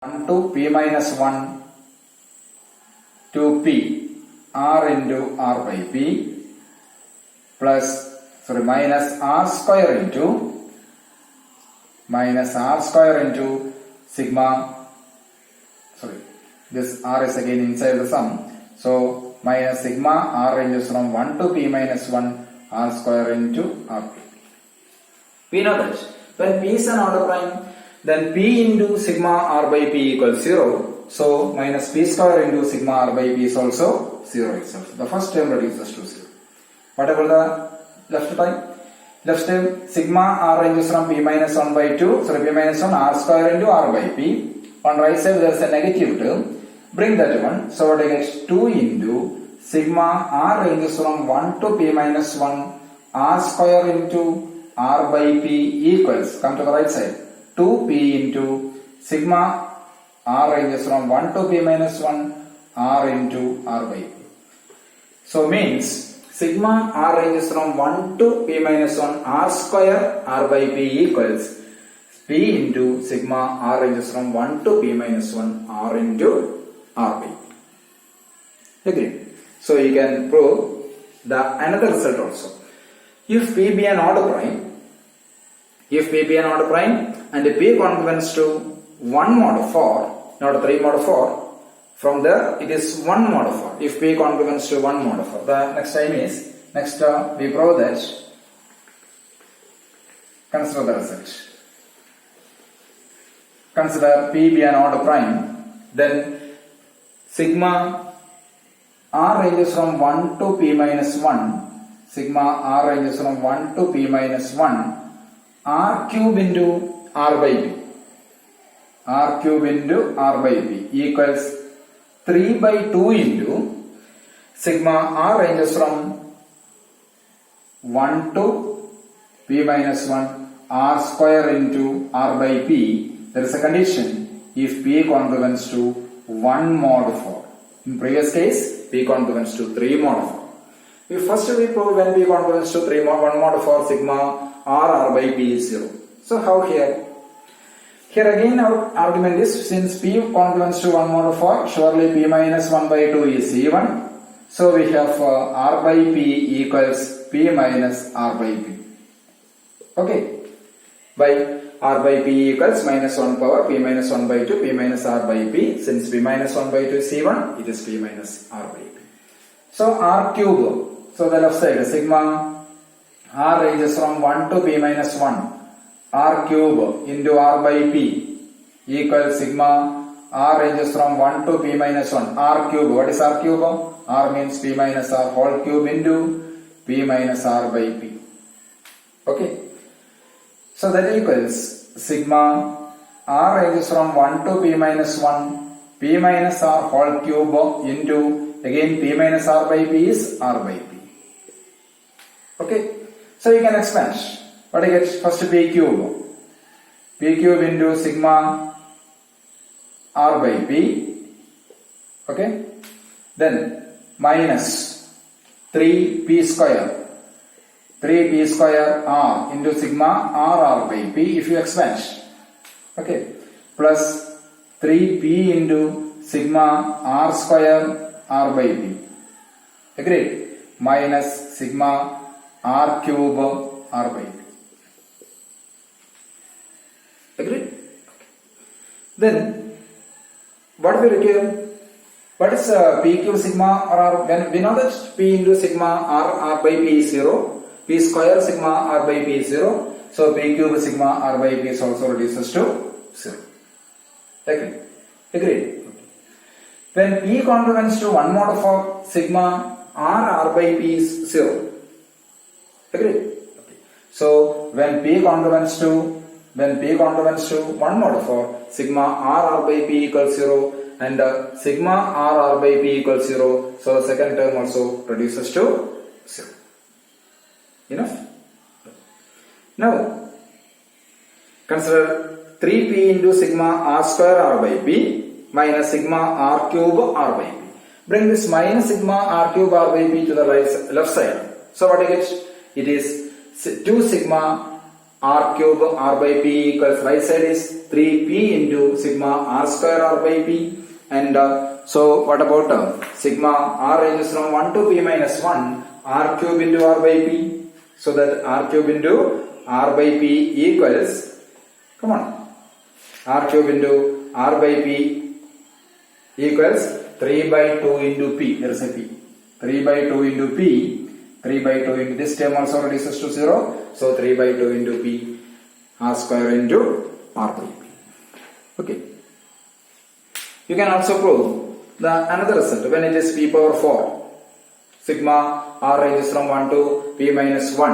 1 to p minus 1 to p r into r by p plus minus r square into sigma, this r is again inside the sum, so minus sigma r ranges from 1 to p minus 1 r square into rp. We know that when p is an order prime, then p into sigma r by p equals 0. So minus p square into sigma r by p is also 0 itself. The first term reduces to 0. What about the left term? Left term, sigma r ranges from p minus 1 by 2, p minus 1 r square into r by p. On right side there is a negative term. Bring that one. So what I get? 2 into sigma r ranges from 1 to p minus 1 r square into r by p equals, come to the right side, 2p into sigma r ranges from 1 to p minus 1 r into r by p. So means sigma r ranges from 1 to p minus 1 r square r by p equals p into sigma r ranges from 1 to p minus 1 r into r by p. Agreed? So you can prove the another result also. If p be an order prime, and p congruence to 1 mod of 4, not 3 mod of 4, from there it is 1 mod of 4. If p congruence to 1 mod of 4, the next time is, we prove that, consider the result. Consider p be an order prime, then sigma r ranges from 1 to p minus 1, sigma r ranges from 1 to p minus 1, r cube into r by p, equals 3 by 2 into sigma r ranges from 1 to p minus 1 r square into r by p. There is a condition if p congruence to 1 mod 4. In previous case, p congruence to 3 mod 4. If first we prove when p congruence to 1 mod 4, sigma r by p is 0. So how here? Here again our argument is, since p congruence to 1 mod 4, surely p minus 1 by 2 is even. So we have r by p equals p minus r by p. Okay. By r by p equals minus 1 power p minus 1 by 2 p minus r by p. Since p minus 1 by 2 is even, it is p minus r by p. So r cube. So the left side, sigma r ranges from 1 to p minus 1 r cube into r by p equals sigma r ranges from 1 to p minus 1 r cube. What is r cube? R means p minus r whole cube into p minus r by p. Okay. So that equals sigma r ranges from 1 to p minus 1 p minus r whole cube into, again, p minus r by p is r by p. Okay. So you can expand. What I get? First p cube into sigma r by p. Okay. Then minus 3p square r into sigma r by p if you expand. Okay. Plus 3p into sigma r square r by p. Agreed? Minus sigma r cube r by p. Agreed? Then what we require? What is p cube sigma r? When we know that p into sigma r by p is 0, p square sigma r by p is 0, so p cube sigma r by p is also reduces to 0. Agreed? When p congruence to 1 mod of sigma r by p is 0. Agreed? So when p congruence to 1 mod of sigma r by p equals 0 and sigma r by p equals 0, so the second term also reduces to 0. Enough? Now consider 3p into sigma r square r by p minus sigma r cube r by p. Bring this minus sigma r cube r by p to the left side. So what I get? It is 2 sigma r cube r by p equals right side is 3p into sigma r square r by p. And so what about sigma r ranges from 1 to p minus 1 r cube into r by p. So that r cube into r by p equals, come on, r cube into r by p equals 3 by 2 into p. There is a p. 3 by 2 into p. 3 by 2 into this term also reduces to 0. So 3 by 2 into p r square into r by p. Okay. You can also prove the another result when it is p power 4. Sigma r ranges from 1 to p minus 1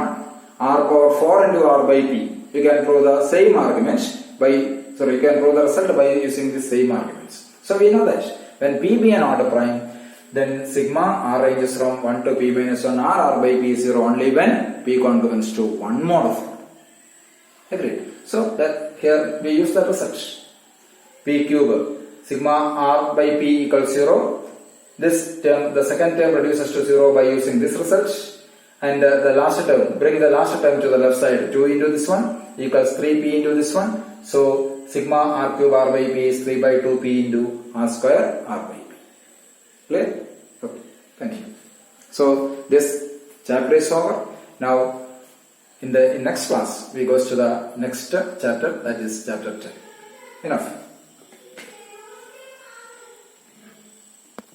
r power 4 into r by p. You can prove the same argument by, you can prove the result by using the same arguments. So we know that when p be an order prime, then sigma r ranges from 1 to p minus 1 r by p is 0 only when p congruence to 1 mod of 4. Agreed. So that here we use the result. P cube sigma r by p equals 0. This term, the second term reduces to 0 by using this result. And the last term, bring the last term to the left side. 2 into this one equals 3p into this one. So sigma r cube r by p is 3 by 2p into r square r by p. Clear? Okay. Continue. So this chapter is over. Now in next class we goes to the next chapter, that is chapter 10. Enough.